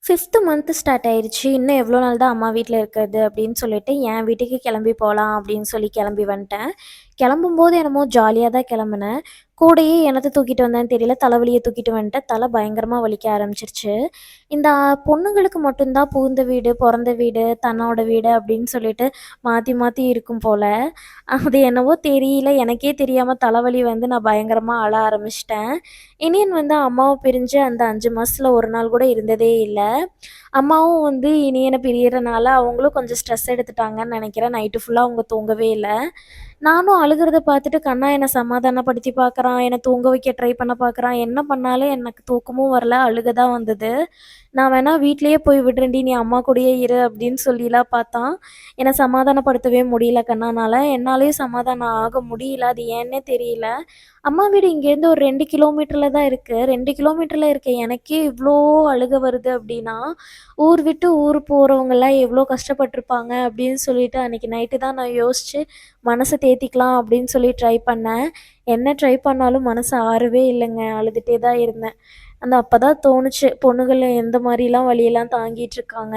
Fifth month start ஆயிருச்சு. இன்னும் எவ்வளோ நாள் தான் அம்மா வீட்ல இருக்கிறது அப்படின்னு சொல்லிட்டு, என் வீட்டுக்கு கிளம்பி போலாம் அப்படின்னு சொல்லி கிளம்பி வந்துட்டேன். கிளம்பும்போது என்னமோ ஜாலியா தான் கிளம்புனேன். கூடயே என்னத்த தூக்கிட்டு வந்தேன்னு தெரியல. தலைவலிய தூக்கிட்டு வந்துட்டேன். தலை பயங்கரமா வலிக்க ஆரம்பிச்சுருச்சு. இந்த பொண்ணுங்களுக்கு மட்டும் தான் புகுந்த வீடு, பொறந்த வீடு, தன்னோட வீடு அப்படின்னு சொல்லிட்டு மாத்தி மாத்தி இருக்கும் போல. அது என்னவோ தெரியல. எனக்கே தெரியாம தலைவலி வந்து நான் பயங்கரமா அழ ஆரம்பிச்சுட்டேன். இனியன் வந்து அம்மாவ பிரிஞ்சு அந்த 5 மாசத்துல ஒரு நாள் கூட இருந்ததே இல்ல. அம்மாவும் வந்து இனியன பிரியறனால அவங்களும் கொஞ்சம் ஸ்ட்ரெஸ் எடுத்துட்டாங்கன்னு நெனைக்கிறேன். நைட்டு ஃபுல்லா அவங்க தூங்கவே இல்ல. நானும் அழுகுறத பார்த்துட்டு கண்ணா என்ன சமாதானப்படுத்தி பார்க்குறான், என்ன தூங்க வைக்க ட்ரை பண்ண பார்க்குறான். என்ன பண்ணாலும் எனக்கு தூக்கமும் வரல, அழுக தான் வந்தது. நான் வேணா வீட்லயே போய் விடுறேன்டி, நீ அம்மா கூடயே இரு அப்படின்னு சொல்லிலாம் பார்த்தான். என்ன சமாதானப்படுத்தவே முடியல கண்ணானால. என்னாலயும் சமாதானம் ஆக முடியல. அது ஏன்னே தெரியல. அம்மா வீடு இங்கேருந்து ஒரு 2 கிலோமீட்டர்ல தான் இருக்கு. 2 கிலோமீட்டர்ல இருக்க எனக்கே இவ்ளோ அழுக வருது அப்படின்னா, ஊர் விட்டு ஊர் போறவங்கலாம் எவ்ளோ கஷ்டப்பட்டுருப்பாங்க அப்படின்னு சொல்லிட்டு அன்னைக்கு நைட்டு தான் நான் யோசிச்சு, மனச தேத்திக்கலாம் அப்படின்னு சொல்லி ட்ரை பண்ணேன். என்ன ட்ரை பண்ணாலும் மனசு ஆறவே இல்லங்க. அழுதுட்டே தான் இருந்தேன். அப்பதான் தோணுச்சு, பொண்ணுகள் எந்த மாரிலாம் வலியெல்லாம் தாங்கிட்டு இருக்காங்க.